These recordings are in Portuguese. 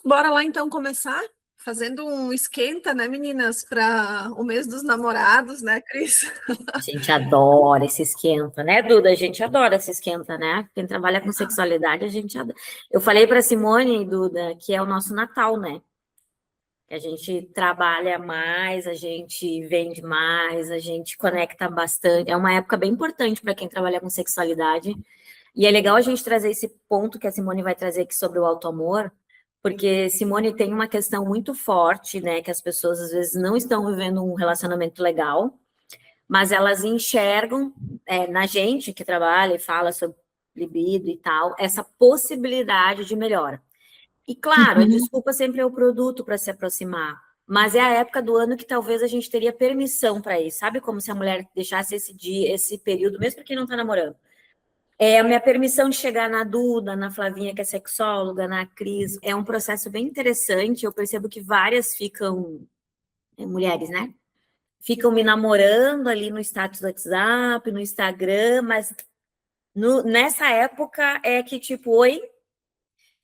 Bora lá então começar fazendo um esquenta, né, meninas, para o mês dos namorados, né, Cris? A gente adora esse esquenta, né, Duda? A gente adora esse esquenta, né? Quem trabalha com sexualidade, a gente adora. Eu falei para Simone, Duda, que é o nosso Natal, né? Que a gente trabalha mais, a gente vende mais, a gente conecta bastante. É uma época bem importante para quem trabalha com sexualidade. E é legal a gente trazer esse ponto que a Simone vai trazer aqui sobre o auto-amor, porque Simone tem uma questão muito forte, né? Que as pessoas às vezes não estão vivendo um relacionamento legal, mas elas enxergam na gente que trabalha e fala sobre libido e tal, essa possibilidade de melhora. E claro, a desculpa sempre é o produto para se aproximar, mas é a época do ano que talvez a gente teria permissão para isso. Sabe como se a mulher deixasse esse dia, esse período, mesmo para quem não está namorando? É a minha permissão de chegar na Duda, na Flavinha, que é sexóloga, na Cris, é um processo bem interessante. Eu percebo que várias ficam, mulheres, né? Ficam me namorando ali no status do WhatsApp, no Instagram, mas nessa época é que tipo, oi,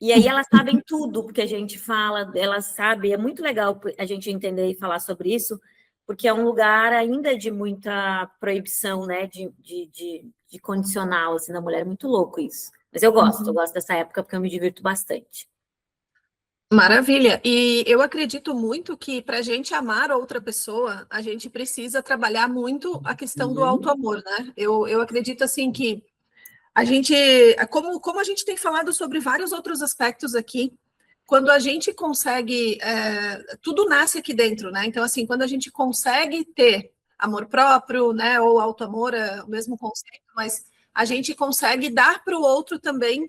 e aí elas sabem tudo porque a gente fala, elas sabem, é muito legal a gente entender e falar sobre isso, porque é um lugar ainda de muita proibição, né, de condicional, assim, da mulher, é muito louco isso. Mas eu gosto dessa época porque eu me divirto bastante. Maravilha. E eu acredito muito que para a gente amar outra pessoa, a gente precisa trabalhar muito a questão do Uhum. auto-amor, né? Eu acredito assim que a gente, como a gente tem falado sobre vários outros aspectos aqui, quando a gente consegue, tudo nasce aqui dentro, né? Então, assim, quando a gente consegue ter amor próprio, né, ou auto-amor, é o mesmo conceito, mas a gente consegue dar para o outro também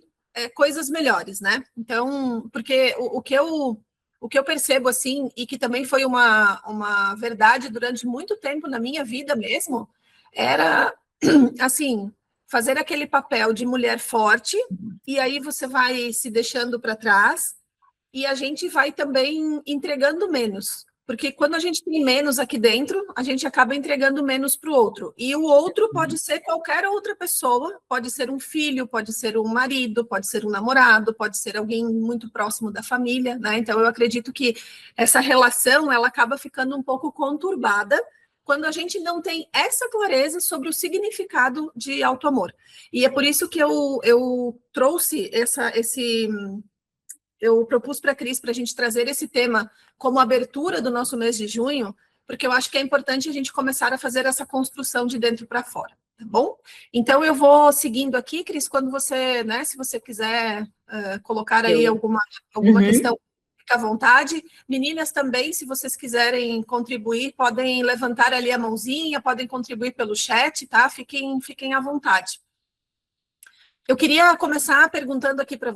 coisas melhores, né? Então, porque o que eu percebo, assim, e que também foi uma verdade durante muito tempo na minha vida mesmo, era, assim, fazer aquele papel de mulher forte, e aí você vai se deixando para trás, e a gente vai também entregando menos. Porque quando a gente tem menos aqui dentro, a gente acaba entregando menos para o outro. E o outro pode ser qualquer outra pessoa, pode ser um filho, pode ser um marido, pode ser um namorado, pode ser alguém muito próximo da família, né? Então eu acredito que essa relação ela acaba ficando um pouco conturbada quando a gente não tem essa clareza sobre o significado de auto-amor. E é por isso que eu trouxe eu propus para a Cris para a gente trazer esse tema como abertura do nosso mês de junho, porque eu acho que é importante a gente começar a fazer essa construção de dentro para fora, tá bom? Então eu vou seguindo aqui, Cris, quando você, né, se você quiser colocar aí Eu. alguma Uhum. questão, fica à vontade. Meninas também, se vocês quiserem contribuir, podem levantar ali a mãozinha, podem contribuir pelo chat, tá? Fiquem à vontade. Eu queria começar perguntando aqui para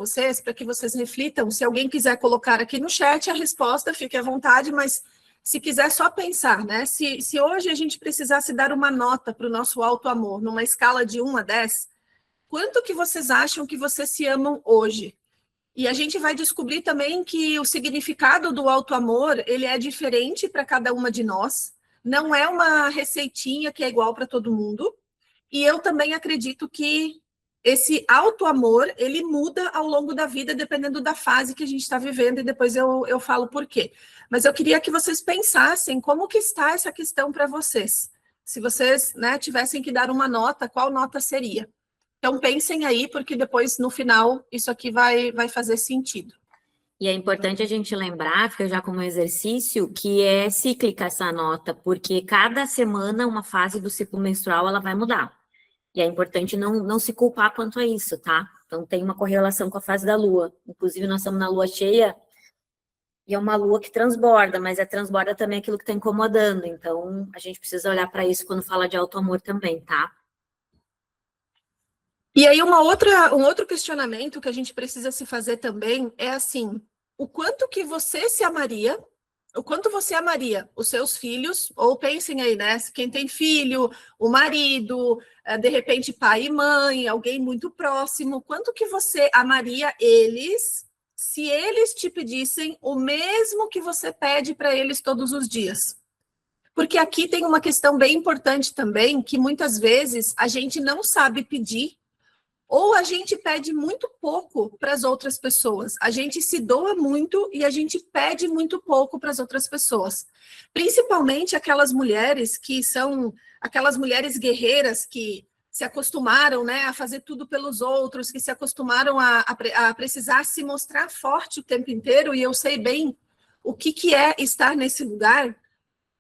que vocês reflitam. Se alguém quiser colocar aqui no chat a resposta, fique à vontade, mas se quiser só pensar, né? Se hoje a gente precisasse dar uma nota para o nosso auto-amor, numa escala de 1 a 10, quanto que vocês acham que vocês se amam hoje? E a gente vai descobrir também que o significado do auto-amor, ele é diferente para cada uma de nós. Não é uma receitinha que é igual para todo mundo. E eu também acredito que esse auto-amor, ele muda ao longo da vida, dependendo da fase que a gente está vivendo, e depois eu falo por quê. Mas eu queria que vocês pensassem como que está essa questão para vocês. Se vocês, né, tivessem que dar uma nota, qual nota seria? Então pensem aí, porque depois, no final, isso aqui vai fazer sentido. E é importante a gente lembrar, fica já como exercício, que é cíclica essa nota, porque cada semana uma fase do ciclo menstrual ela vai mudar. E é importante não se culpar quanto a isso, tá? Então tem uma correlação com a fase da lua. Inclusive, nós estamos na lua cheia, e é uma lua que transborda, mas transborda também aquilo que está incomodando. Então, a gente precisa olhar para isso quando fala de auto-amor também, tá? E aí, um outro questionamento que a gente precisa se fazer também é assim: o quanto que você se amaria, o quanto você amaria os seus filhos, ou pensem aí, né? Quem tem filho, o marido, de repente pai e mãe, alguém muito próximo, quanto que você amaria eles se eles te pedissem o mesmo que você pede para eles todos os dias? Porque aqui tem uma questão bem importante também, que muitas vezes a gente não sabe pedir ou a gente pede muito pouco para as outras pessoas. A gente se doa muito e a gente pede muito pouco para as outras pessoas. Principalmente aquelas mulheres que são aquelas mulheres guerreiras que se acostumaram, né, a fazer tudo pelos outros, que se acostumaram a precisar se mostrar forte o tempo inteiro, e eu sei bem o que é estar nesse lugar,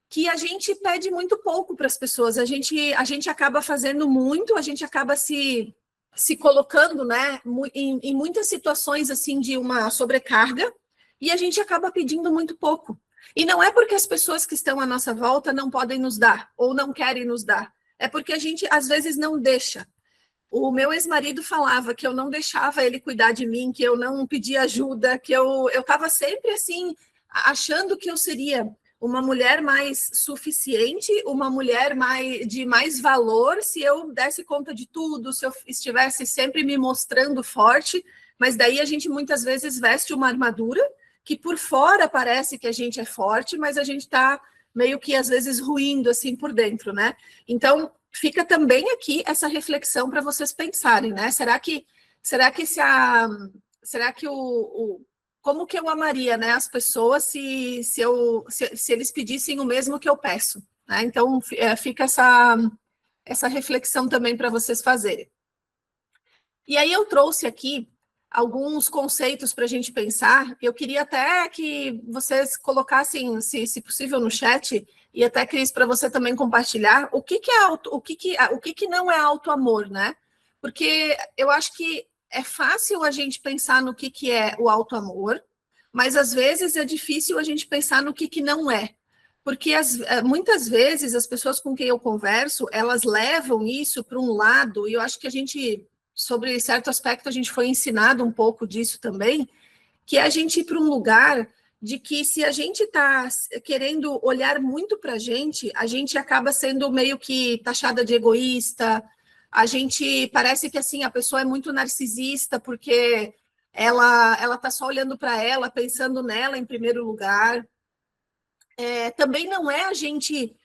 que a gente pede muito pouco para as pessoas, a gente acaba fazendo muito, a gente acaba se colocando, né, em muitas situações assim de uma sobrecarga, e a gente acaba pedindo muito pouco. E não é porque as pessoas que estão à nossa volta não podem nos dar, ou não querem nos dar, é porque a gente às vezes não deixa. O meu ex-marido falava que eu não deixava ele cuidar de mim, que eu não pedia ajuda, que eu estava sempre assim, achando que eu seria uma mulher mais suficiente, uma mulher de mais valor, se eu desse conta de tudo, se eu estivesse sempre me mostrando forte, mas daí a gente muitas vezes veste uma armadura, que por fora parece que a gente é forte, mas a gente está meio que às vezes ruindo assim por dentro, né? Então, fica também aqui essa reflexão para vocês pensarem, né? Será que como que eu amaria, né, as pessoas se eles pedissem o mesmo que eu peço, né? Então fica essa reflexão também para vocês fazerem. E aí eu trouxe aqui alguns conceitos para a gente pensar. Eu queria até que vocês colocassem, se possível, no chat, e até, Cris, para você também compartilhar o que é o que não é auto-amor, né? Porque eu acho que é fácil a gente pensar no que é o auto-amor, mas às vezes é difícil a gente pensar no que não é. Porque muitas vezes as pessoas com quem eu converso, elas levam isso para um lado, e eu acho que a gente, sobre certo aspecto, a gente foi ensinado um pouco disso também, que é a gente ir para um lugar de que se a gente está querendo olhar muito para a gente acaba sendo meio que taxada de egoísta, a gente parece que assim a pessoa é muito narcisista porque ela está só olhando para ela, pensando nela em primeiro lugar. Também não é a gente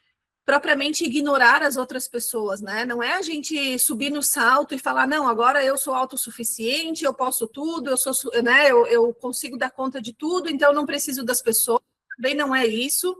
propriamente ignorar as outras pessoas, né? Não é a gente subir no salto e falar, não, agora eu sou autossuficiente, eu posso tudo, né, eu consigo dar conta de tudo, então eu não preciso das pessoas. Também não é isso.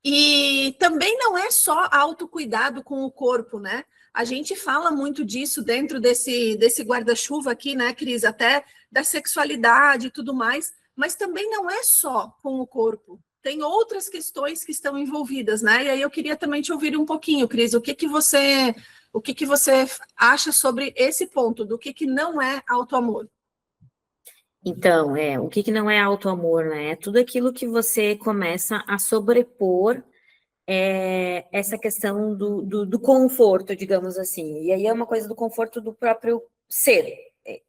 E também não é só autocuidado com o corpo, né? A gente fala muito disso dentro desse guarda-chuva aqui, né, Cris? Até da sexualidade e tudo mais, mas também não é só com o corpo. Tem outras questões que estão envolvidas, né? E aí eu queria também te ouvir um pouquinho, Cris, o que você acha sobre esse ponto, do que não é autoamor? Então, o que não é auto-amor, né? É tudo aquilo que você começa a sobrepor essa questão do conforto, digamos assim. E aí é uma coisa do conforto do próprio ser.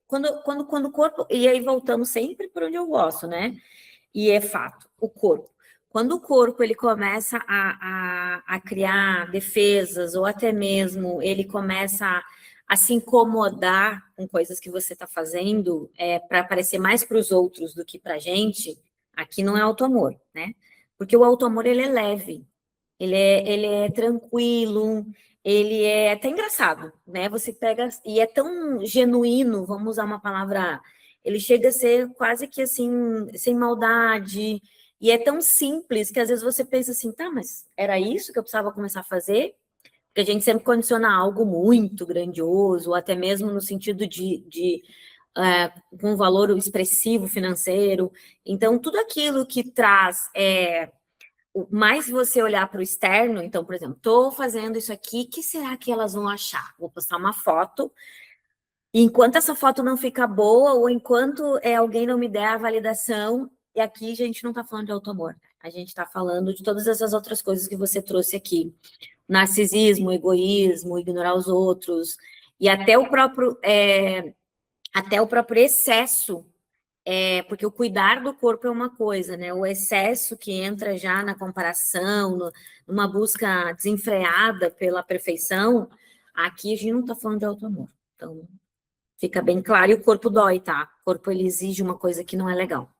Quando o corpo... E aí voltamos sempre por onde eu gosto, né? E é fato, o corpo. Quando o corpo ele começa a criar defesas, ou até mesmo ele começa a se incomodar com coisas que você está fazendo para parecer mais para os outros do que para a gente, aqui não é auto-amor, né? Porque o auto-amor ele é leve, ele é tranquilo, ele é até engraçado, né? Você pega e é tão genuíno, vamos usar uma palavra, ele chega a ser quase que assim, sem maldade, e é tão simples que às vezes você pensa assim, tá, mas era isso que eu precisava começar a fazer? Porque a gente sempre condiciona algo muito grandioso, ou até mesmo no sentido com valor expressivo financeiro. Então, tudo aquilo que traz mais você olhar para o externo, então, por exemplo, estou fazendo isso aqui, o que será que elas vão achar? Vou postar uma foto, e enquanto essa foto não fica boa, ou enquanto alguém não me der a validação, e aqui a gente não está falando de auto-amor, a gente está falando de todas essas outras coisas que você trouxe aqui. Narcisismo, egoísmo, ignorar os outros, e até o próprio excesso, porque o cuidar do corpo é uma coisa, né? O excesso que entra já na comparação, numa busca desenfreada pela perfeição, aqui a gente não está falando de auto-amor. Então, fica bem claro, e o corpo dói, tá? O corpo, ele exige uma coisa que não é legal.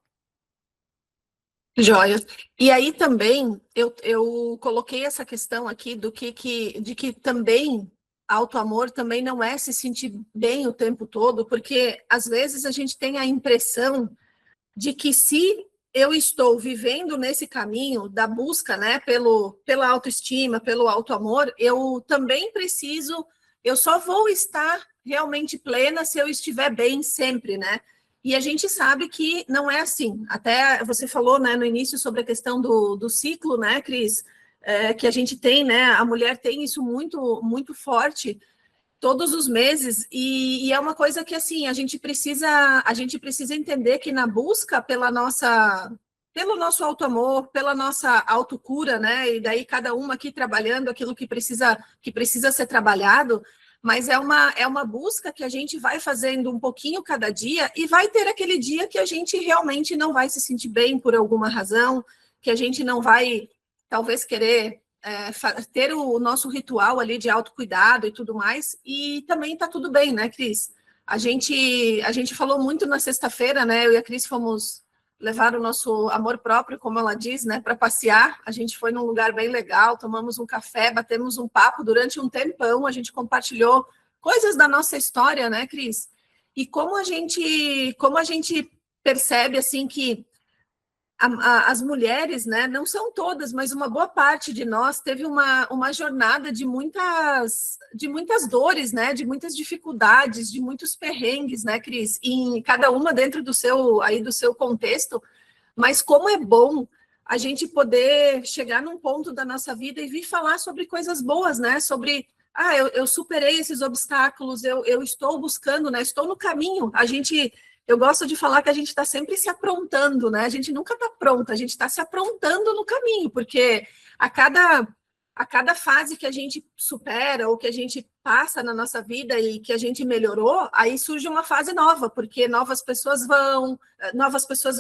Joia. E aí também eu coloquei essa questão aqui de que também autoamor também não é se sentir bem o tempo todo, porque às vezes a gente tem a impressão de que se eu estou vivendo nesse caminho da busca, né, pela autoestima, pelo autoamor, eu também preciso, eu só vou estar realmente plena se eu estiver bem sempre, né? E a gente sabe que não é assim. Até você falou, né, no início sobre a questão do ciclo, né, Cris? Que a gente tem, né? A mulher tem isso muito, muito forte todos os meses, e é uma coisa que assim a gente precisa entender que na busca pelo nosso auto-amor, pela nossa autocura, né? E daí cada uma aqui trabalhando aquilo que precisa ser trabalhado, mas é uma busca que a gente vai fazendo um pouquinho cada dia, e vai ter aquele dia que a gente realmente não vai se sentir bem por alguma razão, que a gente não vai talvez querer ter o nosso ritual ali de autocuidado e tudo mais, e também tá tudo bem, né, Cris? A gente falou muito na sexta-feira, né? Eu e a Cris fomos levar o nosso amor próprio, como ela diz, né, para passear. A gente foi num lugar bem legal, tomamos um café, batemos um papo durante um tempão, a gente compartilhou coisas da nossa história, né, Cris? E como a gente percebe assim que as mulheres, né, não são todas, mas uma boa parte de nós teve uma jornada de muitas dores, né, de muitas dificuldades, de muitos perrengues, né, Cris? E cada uma dentro do seu contexto, mas como é bom a gente poder chegar num ponto da nossa vida e vir falar sobre coisas boas, né? Sobre eu superei esses obstáculos, eu estou buscando, né? Estou no caminho. Eu gosto de falar que a gente está sempre se aprontando, né? A gente nunca está pronta, a gente está se aprontando no caminho, porque a cada fase que a gente supera ou que a gente passa na nossa vida e que a gente melhorou, aí surge uma fase nova, porque novas pessoas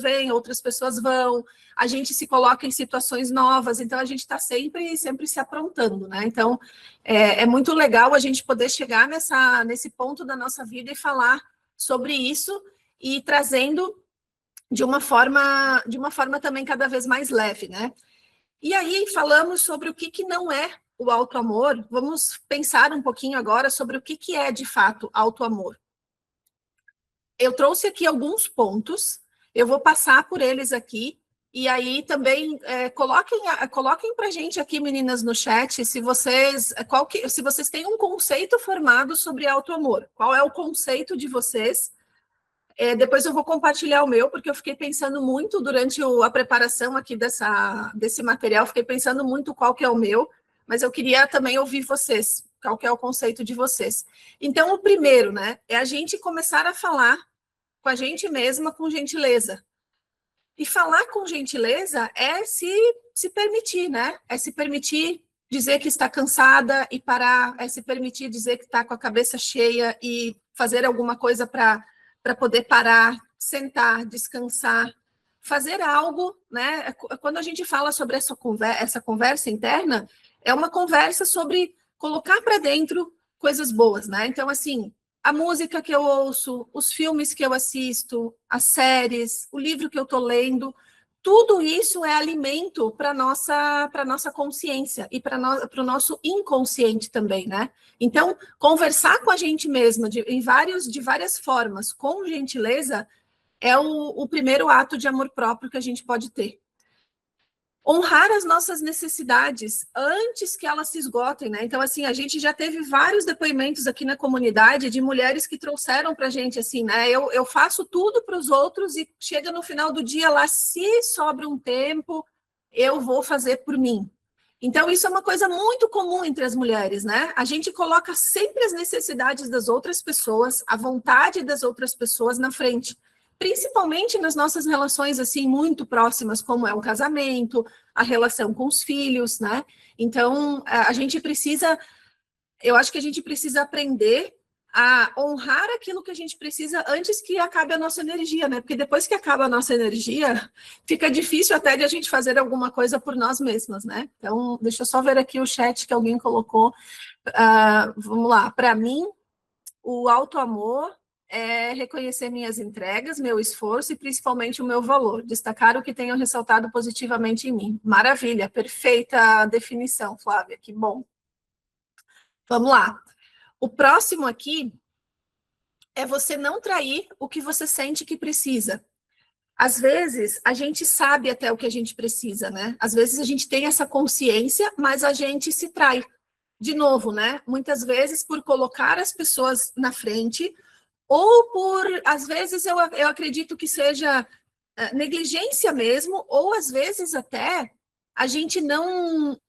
vêm, outras pessoas vão, a gente se coloca em situações novas, então a gente está sempre se aprontando, né? Então é muito legal a gente poder chegar nesse ponto da nossa vida e falar sobre isso, e trazendo de uma forma também cada vez mais leve, né? E aí falamos sobre o que não é o autoamor. Vamos pensar um pouquinho agora sobre o que é de fato autoamor. Eu trouxe aqui alguns pontos, eu vou passar por eles aqui, e aí também coloquem para a gente aqui, meninas, no chat, se vocês têm um conceito formado sobre autoamor. Qual é o conceito de vocês? Depois eu vou compartilhar o meu, porque eu fiquei pensando muito durante a preparação aqui desse material, fiquei pensando muito qual que é o meu, mas eu queria também ouvir vocês, qual que é o conceito de vocês. Então, o primeiro, né, é a gente começar a falar com a gente mesma com gentileza. E falar com gentileza é se permitir, né? É se permitir dizer que está cansada e parar, é se permitir dizer que está com a cabeça cheia e fazer alguma coisa para poder parar, sentar, descansar, fazer algo, né? Quando a gente fala sobre essa conversa interna, é uma conversa sobre colocar para dentro coisas boas, né? Então, assim, a música que eu ouço, os filmes que eu assisto, as séries, o livro que eu estou lendo, tudo isso é alimento para nossa consciência e para o nosso inconsciente também, né? Então, conversar com a gente mesma de várias formas, com gentileza, é o primeiro ato de amor próprio que a gente pode ter. Honrar as nossas necessidades antes que elas se esgotem, né? Então, assim, a gente já teve vários depoimentos aqui na comunidade de mulheres que trouxeram para a gente, assim, né? Eu faço tudo para os outros e chega no final do dia lá, se sobra um tempo, eu vou fazer por mim. Então, isso é uma coisa muito comum entre as mulheres, né? A gente coloca sempre as necessidades das outras pessoas, a vontade das outras pessoas na frente, principalmente nas nossas relações assim muito próximas, como é o casamento, a relação com os filhos, né? Então, eu acho que a gente precisa aprender a honrar aquilo que a gente precisa antes que acabe a nossa energia, né? Porque depois que acaba a nossa energia, fica difícil até de a gente fazer alguma coisa por nós mesmas, né? Então, deixa eu só ver aqui o chat que alguém colocou. Vamos lá. Para mim, o autoamor é reconhecer minhas entregas, meu esforço e principalmente o meu valor. Destacar o que tenho ressaltado positivamente em mim. Maravilha, perfeita definição, Flávia, que bom. Vamos lá. O próximo aqui é você não trair o que você sente que precisa. Às vezes, a gente sabe até o que a gente precisa, né? Às vezes a gente tem essa consciência, mas a gente se trai. De novo, né? Muitas vezes por colocar as pessoas na frente, ou por, às vezes, eu acredito que seja negligência mesmo, ou às vezes até a gente não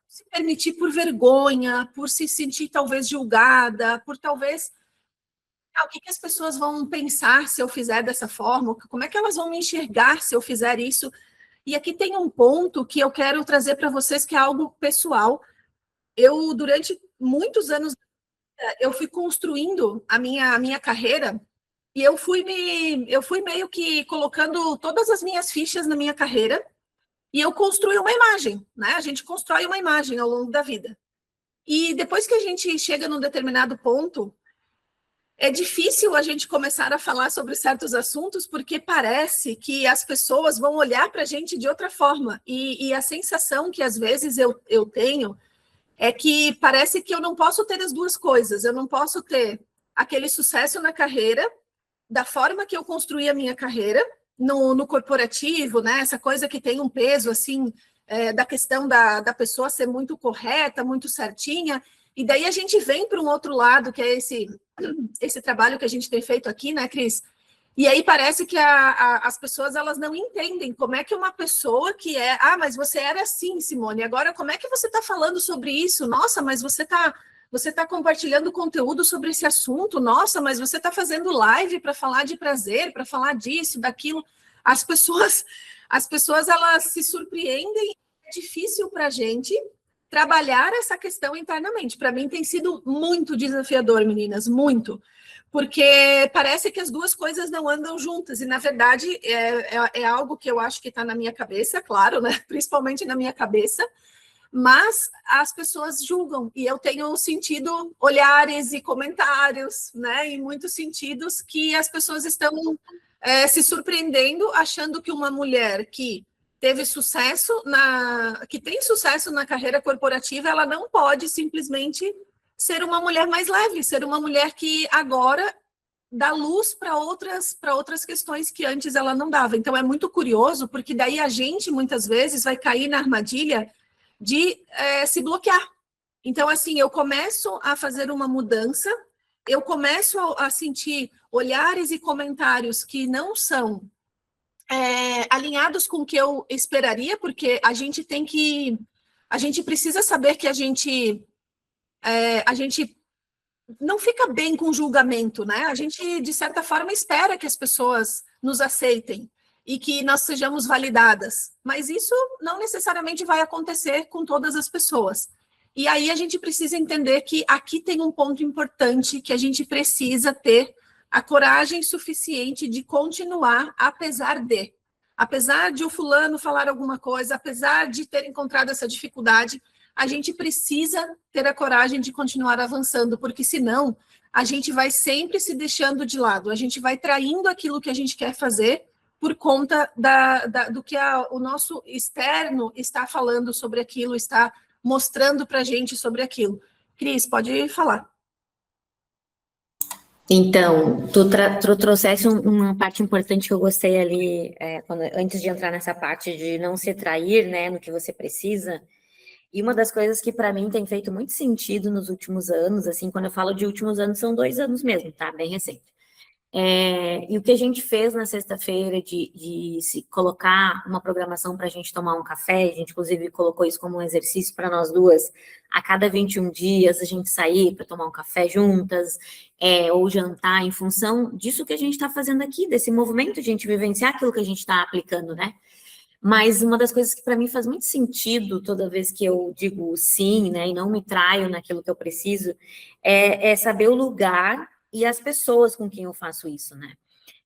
se permitir por vergonha, por se sentir talvez julgada, por talvez o que as pessoas vão pensar se eu fizer dessa forma, como é que elas vão me enxergar se eu fizer isso. E aqui tem um ponto que eu quero trazer para vocês que é algo pessoal. Eu, durante muitos anos, eu fui construindo a minha carreira e eu fui meio que colocando todas as minhas fichas na minha carreira e eu construí uma imagem, né? A gente constrói uma imagem ao longo da vida. E depois que a gente chega num determinado ponto, é difícil a gente começar a falar sobre certos assuntos porque parece que as pessoas vão olhar para a gente de outra forma. E a sensação que às vezes eu tenho é que parece que eu não posso ter as duas coisas. Eu não posso ter aquele sucesso na carreira, da forma que eu construí a minha carreira, no corporativo, né? Essa coisa que tem um peso, assim, da questão da pessoa ser muito correta, muito certinha. E daí a gente vem para um outro lado, que é esse trabalho que a gente tem feito aqui, né, Cris? E aí parece que as pessoas elas não entendem como é que uma pessoa que é... Ah, mas você era assim, Simone, agora como é que você está falando sobre isso? Nossa, mas você tá compartilhando conteúdo sobre esse assunto? Nossa, mas você está fazendo live para falar de prazer, para falar disso, daquilo. As pessoas elas se surpreendem. É difícil para a gente trabalhar essa questão internamente. Para mim tem sido muito desafiador, meninas, muito. Porque parece que as duas coisas não andam juntas, e na verdade é algo que eu acho que está na minha cabeça, claro, né? Principalmente na minha cabeça, mas as pessoas julgam, e eu tenho sentido olhares e comentários, né? Em muitos sentidos, que as pessoas estão se surpreendendo, achando que uma mulher que teve sucesso que tem sucesso na carreira corporativa, ela não pode simplesmente ser uma mulher mais leve, ser uma mulher que agora dá luz para outras questões que antes ela não dava. Então é muito curioso, porque daí a gente muitas vezes vai cair na armadilha de se bloquear. Então, assim, eu começo a fazer uma mudança, eu começo a sentir olhares e comentários que não são alinhados com o que eu esperaria, porque a gente precisa saber que a gente não fica bem com julgamento, né? A gente, de certa forma, espera que as pessoas nos aceitem e que nós sejamos validadas, mas isso não necessariamente vai acontecer com todas as pessoas. E aí a gente precisa entender que aqui tem um ponto importante que a gente precisa ter a coragem suficiente de continuar, apesar de o fulano falar alguma coisa, apesar de ter encontrado essa dificuldade, a gente precisa ter a coragem de continuar avançando, porque senão a gente vai sempre se deixando de lado, a gente vai traindo aquilo que a gente quer fazer por conta do que o nosso externo está falando sobre aquilo, está mostrando para a gente sobre aquilo. Cris, pode falar. Então, tu trouxesse uma parte importante que eu gostei ali, antes de entrar nessa parte de não se trair, né, no que você precisa. E uma das coisas que para mim tem feito muito sentido nos últimos anos, assim, quando eu falo de últimos anos, são 2 anos mesmo, tá? Bem recente. E o que a gente fez na sexta-feira de se colocar uma programação para a gente tomar um café, a gente inclusive colocou isso como um exercício para nós duas, a cada 21 dias a gente sair para tomar um café juntas, ou jantar, em função disso que a gente está fazendo aqui, desse movimento, de a gente vivenciar aquilo que a gente está aplicando, né? Mas uma das coisas que para mim faz muito sentido toda vez que eu digo sim, né, e não me traio naquilo que eu preciso, é saber o lugar e as pessoas com quem eu faço isso, né?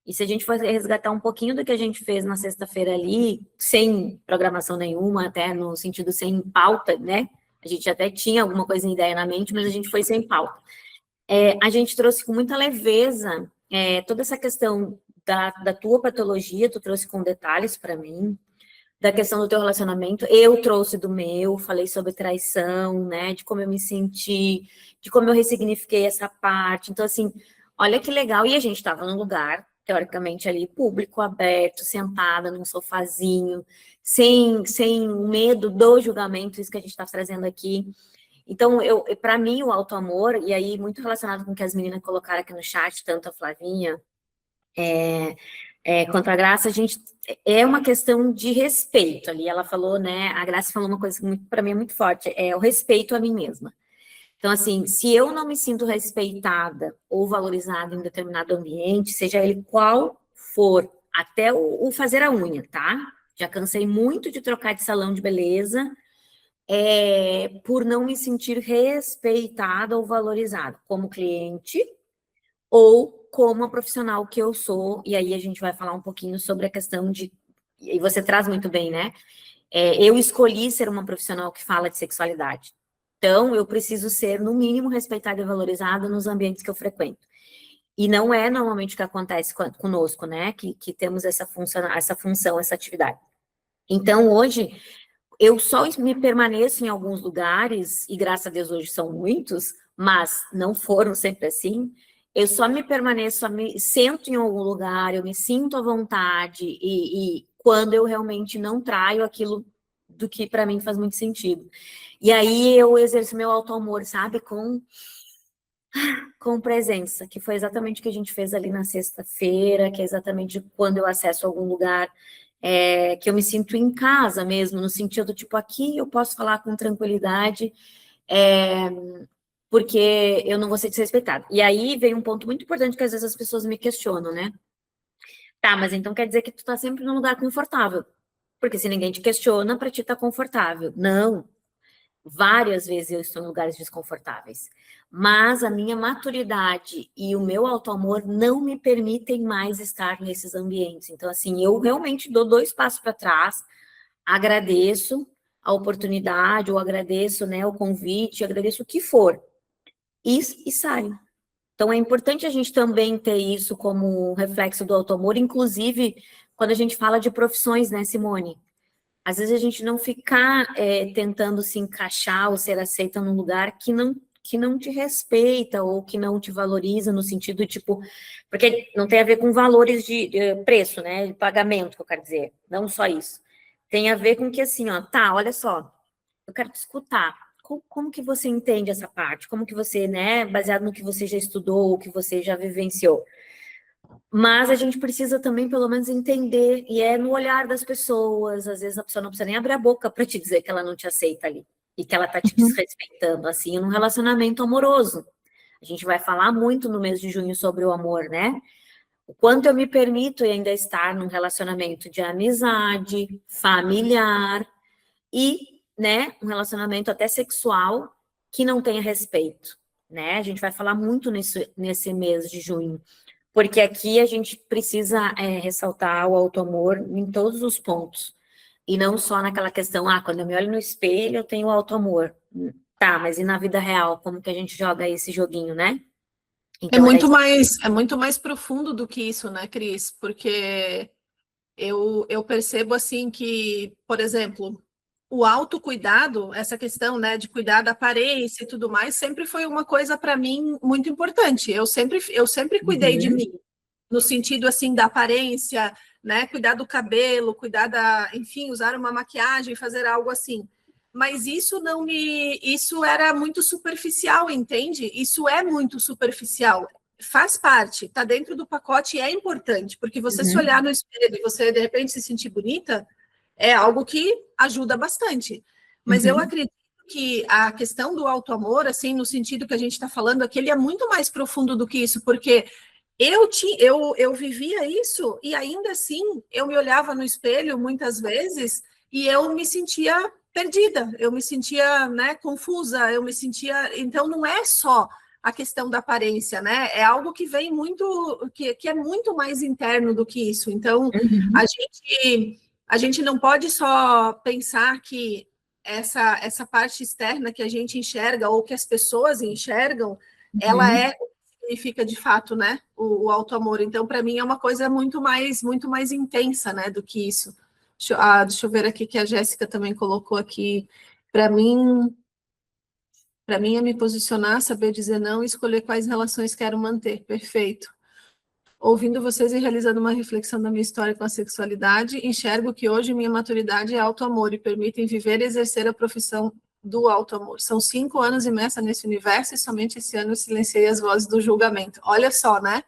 E se a gente for resgatar um pouquinho do que a gente fez na sexta-feira ali, sem programação nenhuma, até no sentido sem pauta, né? A gente até tinha alguma coisa em ideia na mente, mas a gente foi sem pauta. A gente trouxe com muita leveza toda essa questão da tua patologia, tu trouxe com detalhes para mim, da questão do teu relacionamento, eu trouxe do meu, falei sobre traição, né, de como eu me senti, de como eu ressignifiquei essa parte. Então, assim, olha que legal. E a gente estava num lugar, teoricamente, ali, público, aberto, sentada num sofazinho, sem medo do julgamento, isso que a gente está trazendo aqui. Então, para mim, o autoamor, e aí muito relacionado com o que as meninas colocaram aqui no chat, tanto a Flavinha quanto a Graça, a gente é uma questão de respeito ali. Ela falou, né? A Graça falou uma coisa que para mim é muito forte, é o respeito a mim mesma. Então, assim, se eu não me sinto respeitada ou valorizada em um determinado ambiente, seja ele qual for, até o fazer a unha, tá? Já cansei muito de trocar de salão de beleza por não me sentir respeitada ou valorizada como cliente ou como a profissional que eu sou. E aí a gente vai falar um pouquinho sobre a questão de... E você traz muito bem, né? Eu escolhi ser uma profissional que fala de sexualidade. Então, eu preciso ser, no mínimo, respeitada e valorizada nos ambientes que eu frequento. E não é normalmente o que acontece conosco, né? Que temos essa função, essa atividade. Então, hoje, eu só me permaneço em alguns lugares, e graças a Deus hoje são muitos, mas não foram sempre assim. Eu só me permaneço, só me sento em algum lugar, eu me sinto à vontade, e quando eu realmente não traio aquilo do que para mim faz muito sentido. E aí eu exerço meu auto-amor, sabe? Com presença, que foi exatamente o que a gente fez ali na sexta-feira, que é exatamente quando eu acesso algum lugar que eu me sinto em casa mesmo, no sentido, tipo, aqui eu posso falar com tranquilidade, porque eu não vou ser desrespeitada. E aí vem um ponto muito importante que às vezes as pessoas me questionam, né? Tá, mas então quer dizer que tu tá sempre num lugar confortável. Porque se ninguém te questiona, para ti tá confortável. Não. Várias vezes eu estou em lugares desconfortáveis. Mas a minha maturidade e o meu auto-amor não me permitem mais estar nesses ambientes. Então, assim, eu realmente dou 2 passos para trás, agradeço a oportunidade, ou agradeço, né, o convite, agradeço o que for, e saio. Então, é importante a gente também ter isso como reflexo do auto-amor, inclusive quando a gente fala de profissões, né, Simone? Às vezes a gente não ficar tentando se encaixar ou ser aceita num lugar que não te respeita ou que não te valoriza no sentido, tipo, porque não tem a ver com valores de preço, né, de pagamento, que eu quero dizer, não só isso. Tem a ver com que, assim, ó, tá, olha só, eu quero te escutar. Como que você entende essa parte? Como que você, né, baseado no que você já estudou, o que você já vivenciou? Mas a gente precisa também, pelo menos, entender, e é no olhar das pessoas, às vezes a pessoa não precisa nem abrir a boca para te dizer que ela não te aceita ali, e que ela está te desrespeitando, assim, num relacionamento amoroso. A gente vai falar muito no mês de junho sobre o amor, né? O quanto eu me permito ainda estar num relacionamento de amizade, familiar, e, né, um relacionamento até sexual que não tenha respeito, né? A gente vai falar muito nesse mês de junho. Porque aqui a gente precisa ressaltar o auto-amor em todos os pontos. E não só naquela questão, quando eu me olho no espelho, eu tenho auto-amor. Tá, mas e na vida real? Como que a gente joga esse joguinho, né? Então, É muito mais profundo do que isso, né, Cris? Porque eu percebo assim que, por exemplo, o autocuidado, essa questão, né, de cuidar da aparência e tudo mais, sempre foi uma coisa para mim muito importante. Eu sempre cuidei de mim, no sentido assim da aparência, né, cuidar do cabelo, cuidar da, enfim, usar uma maquiagem, fazer algo assim. Mas isso era muito superficial, entende? Isso é muito superficial. Faz parte, tá dentro do pacote e é importante, porque você se olhar no espelho e você de repente se sentir bonita, é algo que ajuda bastante. Mas eu acredito que a questão do auto-amor, assim, no sentido que a gente está falando aqui, ele é muito mais profundo do que isso, porque eu vivia isso e ainda assim eu me olhava no espelho muitas vezes e eu me sentia perdida, eu me sentia, né, confusa, eu me sentia. Então não é só a questão da aparência, né? É algo que vem muito, que é muito mais interno do que isso. Então a gente não pode só pensar que essa parte externa que a gente enxerga ou que as pessoas enxergam, ela é o que significa de fato, né? O auto-amor. Então, para mim, é uma coisa muito mais intensa, né, do que isso. Deixa eu ver aqui que a Jéssica também colocou aqui. Para mim é me posicionar, saber dizer não e escolher quais relações quero manter. Perfeito. Ouvindo vocês e realizando uma reflexão da minha história com a sexualidade, enxergo que hoje minha maturidade é auto-amor e permitem viver e exercer a profissão do auto-amor. São 5 anos imersa nesse universo e somente esse ano eu silenciei as vozes do julgamento. Olha só, né?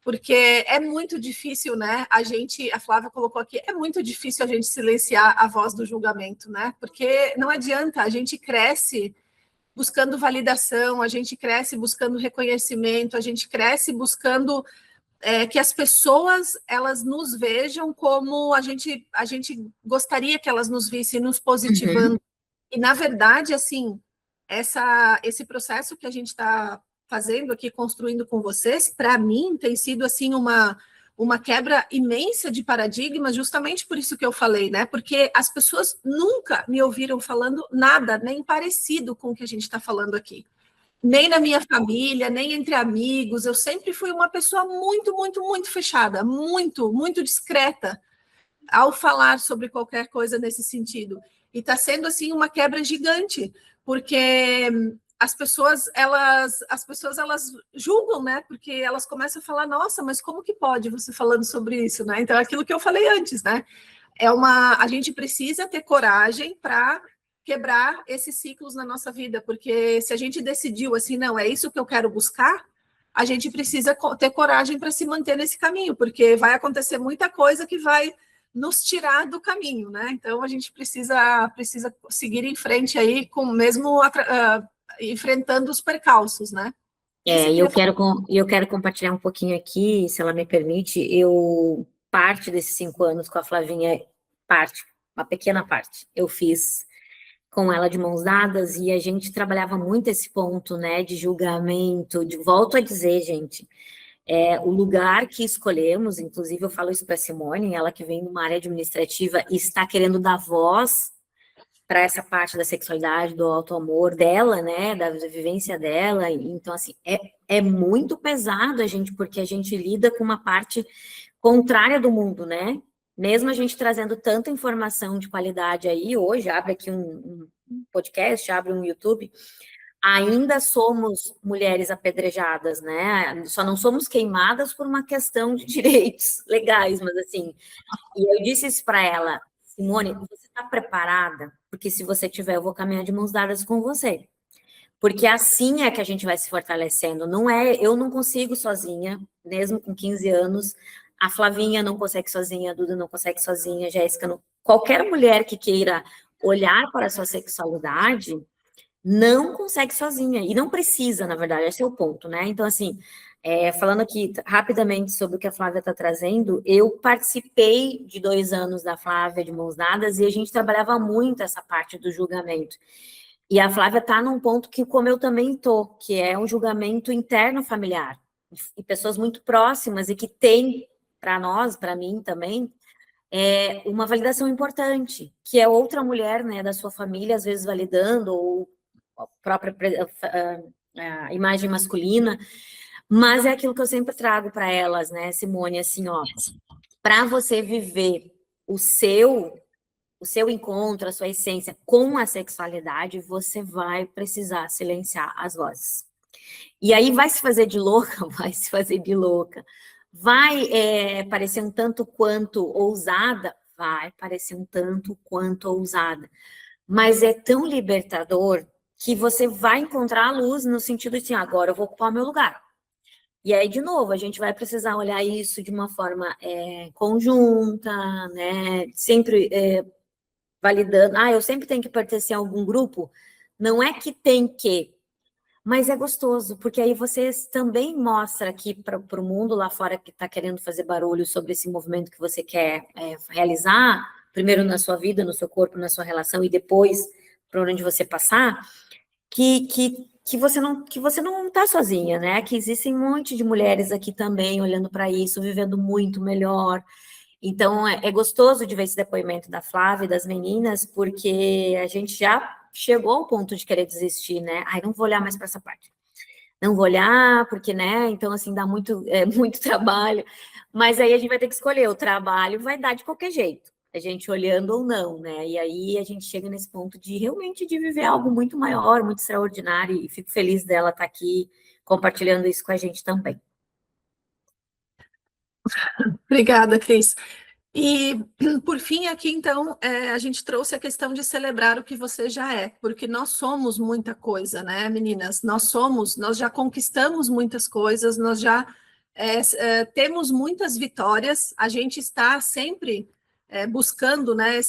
Porque é muito difícil, né? A Flávia colocou aqui, é muito difícil a gente silenciar a voz do julgamento, né? Porque não adianta, a gente cresce buscando validação, a gente cresce buscando reconhecimento, a gente cresce buscando que as pessoas elas nos vejam como a gente gostaria que elas nos vissem, nos positivando. E, na verdade, assim, esse processo que a gente está fazendo aqui, construindo com vocês, para mim, tem sido, assim, uma quebra imensa de paradigmas, justamente por isso que eu falei, né? Porque as pessoas nunca me ouviram falando nada, nem parecido com o que a gente está falando aqui. Nem na minha família, nem entre amigos. Eu sempre fui uma pessoa muito, muito, muito fechada, muito, muito discreta ao falar sobre qualquer coisa nesse sentido. E está sendo assim uma quebra gigante, porque as pessoas elas julgam, né? Porque elas começam a falar, nossa, mas como que pode você falando sobre isso, né? Então, aquilo que eu falei antes, né? A gente precisa ter coragem para quebrar esses ciclos na nossa vida, porque se a gente decidiu assim, não, é isso que eu quero buscar, a gente precisa ter coragem para se manter nesse caminho, porque vai acontecer muita coisa que vai nos tirar do caminho, né? Então a gente precisa seguir em frente aí, com mesmo enfrentando os percalços, né? Eu quero compartilhar um pouquinho aqui, se ela me permite. Parte desses 5 anos com a Flavinha, uma pequena parte, eu fiz com ela de mãos dadas, e a gente trabalhava muito esse ponto, né, de julgamento, volto a dizer, gente, o lugar que escolhemos, inclusive eu falo isso para a Simone, ela que vem de uma área administrativa e está querendo dar voz para essa parte da sexualidade, do auto-amor dela, né, da vivência dela. Então, assim, é muito pesado porque a gente lida com uma parte contrária do mundo, né? Mesmo a gente trazendo tanta informação de qualidade aí, hoje, abre aqui um podcast, abre um YouTube, ainda somos mulheres apedrejadas, né? Só não somos queimadas por uma questão de direitos legais, mas assim, e eu disse isso para ela, Simone, você está preparada? Porque se você tiver, eu vou caminhar de mãos dadas com você. Porque assim é que a gente vai se fortalecendo. Eu não consigo sozinha, mesmo com 15 anos. A Flavinha não consegue sozinha, a Duda não consegue sozinha, a Jéssica não. Qualquer mulher que queira olhar para a sua sexualidade não consegue sozinha. E não precisa, na verdade, esse é o ponto, né? Então, assim, falando aqui rapidamente sobre o que a Flávia está trazendo, eu participei de 2 anos da Flávia de mãos dadas e a gente trabalhava muito essa parte do julgamento. E a Flávia está num ponto que, como eu também estou, que é um julgamento interno familiar. E pessoas muito próximas e que tem, para nós, para mim também, uma validação importante, que é outra mulher, né, da sua família, às vezes validando, ou a própria a imagem masculina, mas é aquilo que eu sempre trago para elas, né, Simone, assim, ó, para você viver o seu encontro, a sua essência com a sexualidade, você vai precisar silenciar as vozes. E aí vai se fazer de louca, vai se fazer de louca. Vai parecer um tanto quanto ousada? Vai parecer um tanto quanto ousada. Mas é tão libertador que você vai encontrar a luz no sentido de assim, agora eu vou ocupar o meu lugar. E aí, de novo, a gente vai precisar olhar isso de uma forma conjunta, né? Sempre validando. Eu sempre tenho que pertencer a algum grupo. Não é que tem que, mas é gostoso, porque aí você também mostra aqui para o mundo lá fora que está querendo fazer barulho sobre esse movimento que você quer realizar, primeiro na sua vida, no seu corpo, na sua relação, e depois para onde você passar, que você não está sozinha, né? Que existem um monte de mulheres aqui também olhando para isso, vivendo muito melhor. Então, é gostoso de ver esse depoimento da Flávia e das meninas, porque a gente já chegou ao ponto de querer desistir, né? Não vou olhar mais para essa parte. Não vou olhar, porque, né? Então, assim, dá muito trabalho. Mas aí a gente vai ter que escolher. O trabalho vai dar de qualquer jeito. a gente olhando ou não, né? E aí a gente chega nesse ponto de realmente de viver algo muito maior, muito extraordinário, e fico feliz dela estar aqui compartilhando isso com a gente também. Obrigada, Cris. E, por fim, aqui, então, a gente trouxe a questão de celebrar o que você já é, porque nós somos muita coisa, né, meninas? Nós já conquistamos muitas coisas, nós já temos muitas vitórias, a gente está sempre buscando, né,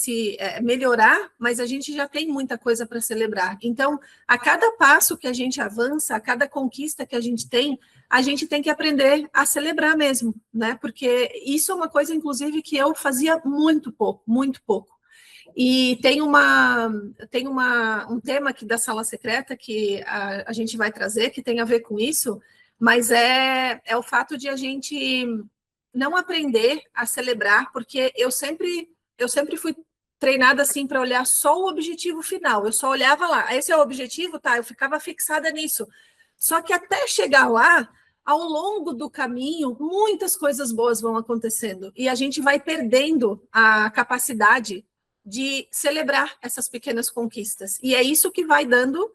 melhorar, mas a gente já tem muita coisa para celebrar. Então, a cada passo que a gente avança, a cada conquista que a gente tem que aprender a celebrar mesmo, né? Porque isso é uma coisa, inclusive, que eu fazia muito pouco, muito pouco. E um tema aqui da Sala Secreta que a gente vai trazer, que tem a ver com isso, mas é o fato de a gente não aprender a celebrar, porque eu sempre fui treinada assim para olhar só o objetivo final, eu só olhava lá, esse é o objetivo, tá? Eu ficava fixada nisso. Só que até chegar lá, ao longo do caminho, muitas coisas boas vão acontecendo e a gente vai perdendo a capacidade de celebrar essas pequenas conquistas. E é isso que vai dando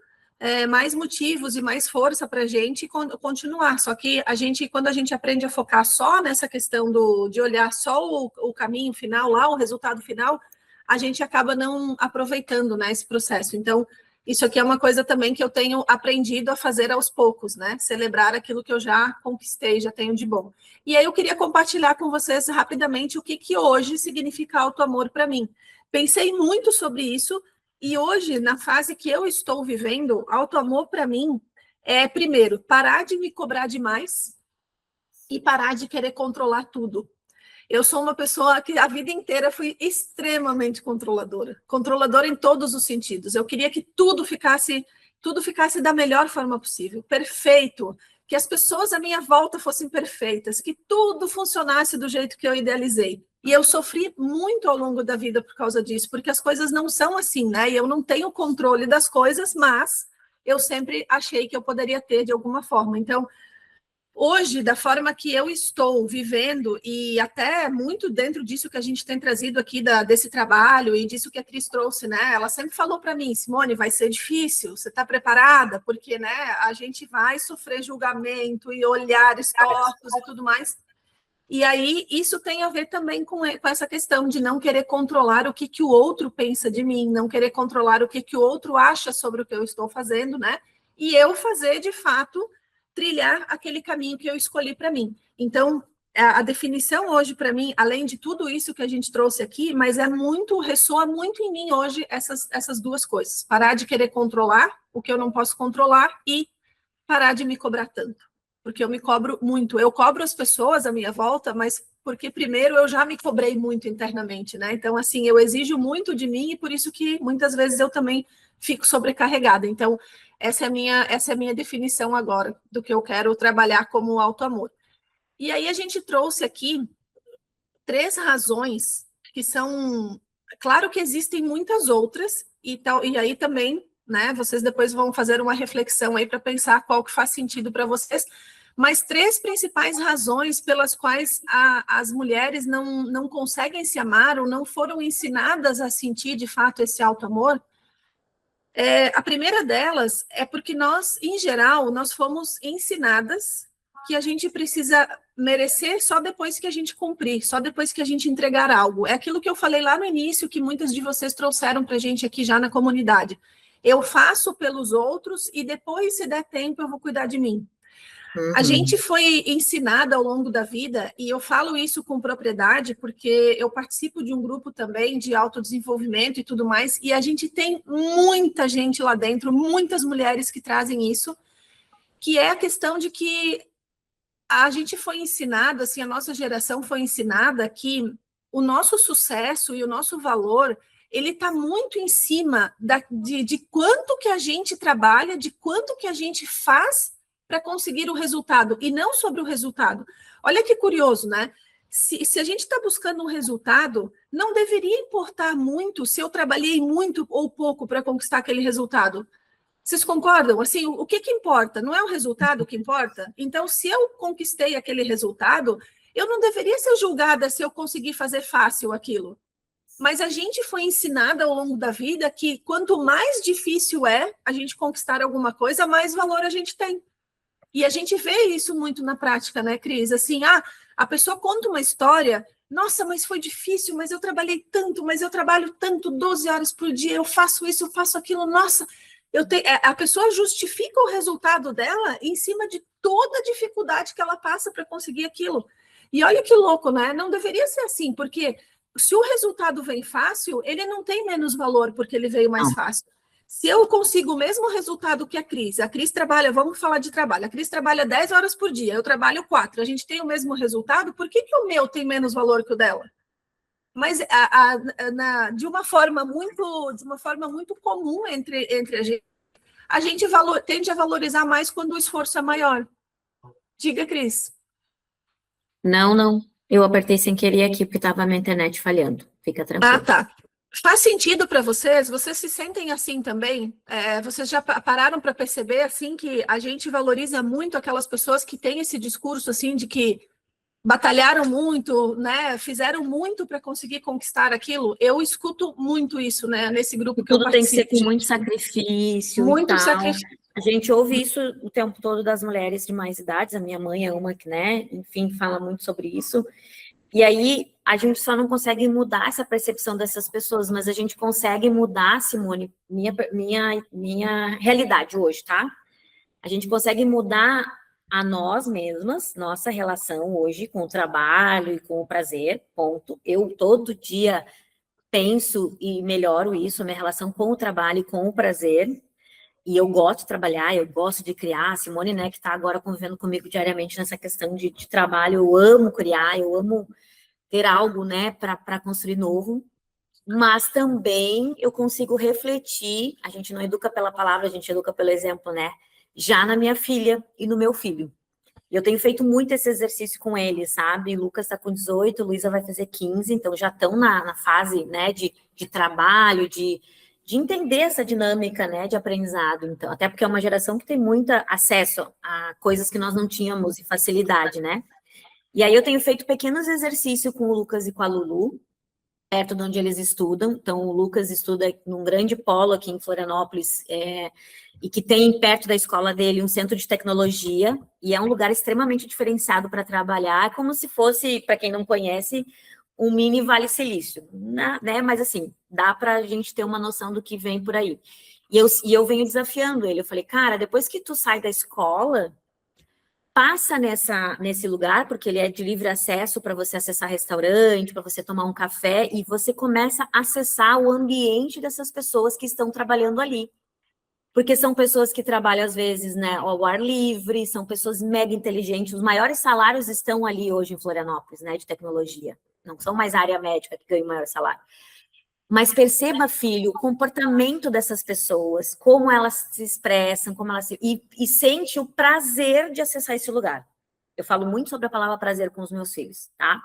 mais motivos e mais força para a gente continuar. Só que quando a gente aprende a focar só nessa questão de olhar só o caminho final lá, o resultado final, a gente acaba não aproveitando, né, esse processo. Então, isso aqui é uma coisa também que eu tenho aprendido a fazer aos poucos, né? Celebrar aquilo que eu já conquistei, já tenho de bom. E aí eu queria compartilhar com vocês rapidamente o que hoje significa auto-amor para mim. Pensei muito sobre isso e hoje, na fase que eu estou vivendo, auto-amor para mim é, primeiro, parar de me cobrar demais e parar de querer controlar tudo. Eu sou uma pessoa que a vida inteira fui extremamente controladora em todos os sentidos. Eu queria que tudo ficasse da melhor forma possível, perfeito, que as pessoas à minha volta fossem perfeitas, que tudo funcionasse do jeito que eu idealizei. E eu sofri muito ao longo da vida por causa disso, porque as coisas não são assim, né? E eu não tenho controle das coisas, mas eu sempre achei que eu poderia ter de alguma forma. Então, hoje, da forma que eu estou vivendo, e até muito dentro disso que a gente tem trazido aqui desse trabalho e disso que a Cris trouxe, né? Ela sempre falou para mim, Simone, vai ser difícil, você está preparada? Porque, né, a gente vai sofrer julgamento e olhares tortos e tudo mais. E aí, isso tem a ver também com essa questão de não querer controlar o que o outro pensa de mim, não querer controlar o que o outro acha sobre o que eu estou fazendo, né? E eu fazer, de fato, trilhar aquele caminho que eu escolhi para mim. Então, a definição hoje para mim, além de tudo isso que a gente trouxe aqui, mas ressoa muito em mim hoje essas duas coisas. Parar de querer controlar o que eu não posso controlar e parar de me cobrar tanto. Porque eu me cobro muito. Eu cobro as pessoas à minha volta, mas porque primeiro eu já me cobrei muito internamente, né? Então, assim, eu exijo muito de mim e por isso que muitas vezes eu também fico sobrecarregada. Então, essa é a minha definição agora do que eu quero trabalhar como auto-amor. E aí a gente trouxe aqui 3 razões que são... Claro que existem muitas outras, e aí também, né, vocês depois vão fazer uma reflexão aí para pensar qual que faz sentido para vocês, mas 3 principais razões pelas quais as mulheres não conseguem se amar ou não foram ensinadas a sentir de fato esse auto-amor. A primeira delas é porque nós, em geral, nós fomos ensinadas que a gente precisa merecer só depois que a gente cumprir, só depois que a gente entregar algo. É aquilo que eu falei lá no início, que muitas de vocês trouxeram para a gente aqui já na comunidade. Eu faço pelos outros e depois, se der tempo, eu vou cuidar de mim. Uhum. A gente foi ensinada ao longo da vida, e eu falo isso com propriedade, porque eu participo de um grupo também de autodesenvolvimento e tudo mais, e a gente tem muita gente lá dentro, muitas mulheres que trazem isso, que é a questão de que a gente foi ensinado, assim, a nossa geração foi ensinada que o nosso sucesso e o nosso valor, ele está muito em cima de quanto que a gente trabalha, de quanto que a gente faz para conseguir o resultado, e não sobre o resultado. Olha que curioso, né? Se a gente está buscando um resultado, não deveria importar muito se eu trabalhei muito ou pouco para conquistar aquele resultado. Vocês concordam? Assim, o que importa? Não é o resultado que importa? Então, se eu conquistei aquele resultado, eu não deveria ser julgada se eu conseguir fazer fácil aquilo. mas a gente foi ensinada ao longo da vida que quanto mais difícil é a gente conquistar alguma coisa, mais valor a gente tem. E a gente vê isso muito na prática, né, Cris? Assim, a pessoa conta uma história, nossa, mas foi difícil, mas eu trabalhei tanto, mas eu trabalho tanto, 12 horas por dia, eu faço isso, eu faço aquilo, nossa, a pessoa justifica o resultado dela em cima de toda a dificuldade que ela passa para conseguir aquilo. E olha que louco, né? Não deveria ser assim, porque se o resultado vem fácil, ele não tem menos valor porque ele veio mais fácil. Se eu consigo o mesmo resultado que a Cris trabalha, vamos falar de trabalho, a Cris trabalha 10 horas por dia, eu trabalho 4, a gente tem o mesmo resultado, por que o meu tem menos valor que o dela? Mas de uma forma muito comum entre a gente tende a valorizar mais quando o esforço é maior. Diga, Cris. Não. Eu apertei sem querer aqui porque estava a minha internet falhando. Fica tranquilo. Tá. Faz sentido para vocês? Vocês se sentem assim também? Vocês já pararam para perceber assim que a gente valoriza muito aquelas pessoas que têm esse discurso assim de que batalharam muito, né? Fizeram muito para conseguir conquistar aquilo? Eu escuto muito isso, né? Nesse grupo que eu participo. Tudo tem que ser com muito sacrifício. Muito e tal. sacrifício. A gente ouve isso o tempo todo das mulheres de mais idades. A minha mãe é uma que, né? Enfim, fala muito sobre isso. E aí, a gente só não consegue mudar essa percepção dessas pessoas, mas a gente consegue mudar, Simone, minha realidade hoje, tá? A gente consegue mudar a nós mesmas, nossa relação hoje com o trabalho e com o prazer, ponto. Eu, todo dia, penso e melhoro isso, a minha relação com o trabalho e com o prazer. E eu gosto de trabalhar, eu gosto de criar. A Simone, né, que está agora convivendo comigo diariamente nessa questão de trabalho, eu amo criar, eu amo ter algo, né, para construir novo, mas também eu consigo refletir, a gente não educa pela palavra, a gente educa pelo exemplo, né, já na minha filha e no meu filho. Eu tenho feito muito esse exercício com eles, sabe? Lucas está com 18, Luísa vai fazer 15, então já estão na fase, né, de trabalho, de entender essa dinâmica, né, de aprendizado. Então, até porque é uma geração que tem muito acesso a coisas que nós não tínhamos e facilidade, né? E aí eu tenho feito pequenos exercícios com o Lucas e com a Lulu, perto de onde eles estudam. Então, o Lucas estuda num grande polo aqui em Florianópolis, e que tem perto da escola dele um centro de tecnologia, e é um lugar extremamente diferenciado para trabalhar, como se fosse, para quem não conhece, um mini Vale Silício, né? Mas assim, dá para a gente ter uma noção do que vem por aí. E eu venho desafiando ele, eu falei, cara, depois que tu sai da escola, passa nesse lugar, porque ele é de livre acesso para você acessar restaurante, para você tomar um café, e você começa a acessar o ambiente dessas pessoas que estão trabalhando ali. Porque são pessoas que trabalham, às vezes, né, ao ar livre, são pessoas mega inteligentes, os maiores salários estão ali hoje em Florianópolis, né, de tecnologia. Não são mais a área médica que ganha o maior salário. Mas perceba, filho, o comportamento dessas pessoas, como elas se expressam, como elas e sente o prazer de acessar esse lugar. Eu falo muito sobre a palavra prazer com os meus filhos, tá?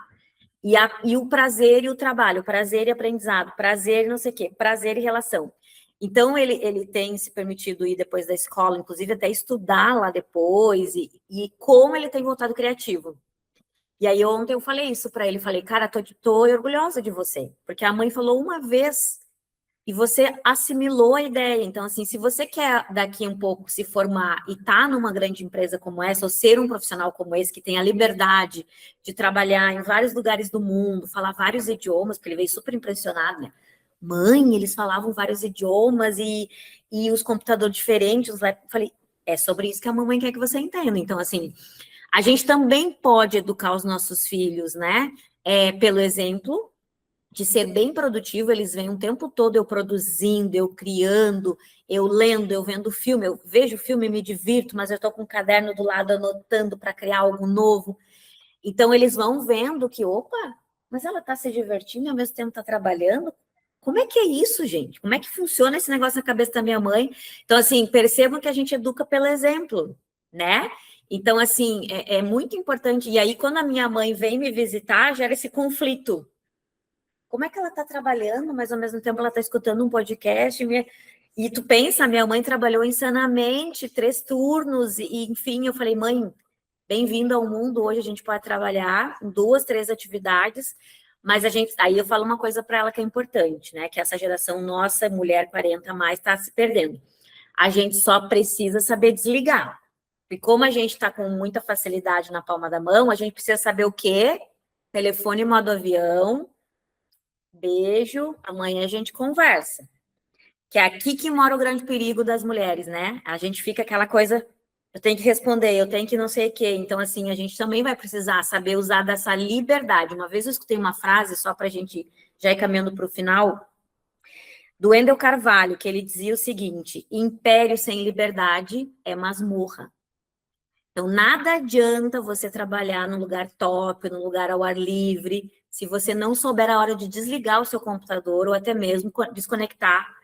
E o prazer e o trabalho, prazer e aprendizado, prazer e não sei o quê, prazer e relação. Então, ele tem se permitido ir depois da escola, inclusive até estudar lá depois, e como ele tem voltado criativo. E aí ontem eu falei isso para ele, falei, cara, tô orgulhosa de você, porque a mãe falou uma vez e você assimilou a ideia. Então, assim, se você quer daqui um pouco se formar e tá numa grande empresa como essa, ou ser um profissional como esse, que tem a liberdade de trabalhar em vários lugares do mundo, falar vários idiomas, porque ele veio super impressionado, né? Mãe, eles falavam vários idiomas e os computadores diferentes. Eu falei, é sobre isso que a mamãe quer que você entenda. Então, assim, a gente também pode educar os nossos filhos, né? Pelo exemplo, de ser bem produtivo, eles vêm o tempo todo eu produzindo, eu criando, eu lendo, eu vendo filme, eu vejo filme e me divirto, mas eu estou com um caderno do lado anotando para criar algo novo. Então, eles vão vendo que, opa, mas ela está se divertindo e ao mesmo tempo está trabalhando. Como é que é isso, gente? Como é que funciona esse negócio na cabeça da minha mãe? Então, assim, percebam que a gente educa pelo exemplo, né? Então, assim, é muito importante. E aí, quando a minha mãe vem me visitar, gera esse conflito. Como é que ela está trabalhando, mas ao mesmo tempo ela está escutando um podcast? E tu pensa, a minha mãe trabalhou insanamente, 3 turnos, e enfim, eu falei, mãe, bem-vinda ao mundo, hoje a gente pode trabalhar em 2, 3 atividades, Mas aí eu falo uma coisa para ela que é importante, né? Que essa geração nossa, mulher 40 a mais, está se perdendo. A gente só precisa saber desligar. E como a gente está com muita facilidade na palma da mão, a gente precisa saber o quê? Telefone modo avião, beijo, amanhã a gente conversa. Que é aqui que mora o grande perigo das mulheres, né? A gente fica aquela coisa, eu tenho que responder, eu tenho que não sei o quê. Então, assim, a gente também vai precisar saber usar dessa liberdade. Uma vez eu escutei uma frase, só para a gente já ir caminhando para o final, do Wendel Carvalho, que ele dizia o seguinte: império sem liberdade é masmorra. Então, nada adianta você trabalhar num lugar top, num lugar ao ar livre, se você não souber a hora de desligar o seu computador ou até mesmo desconectar.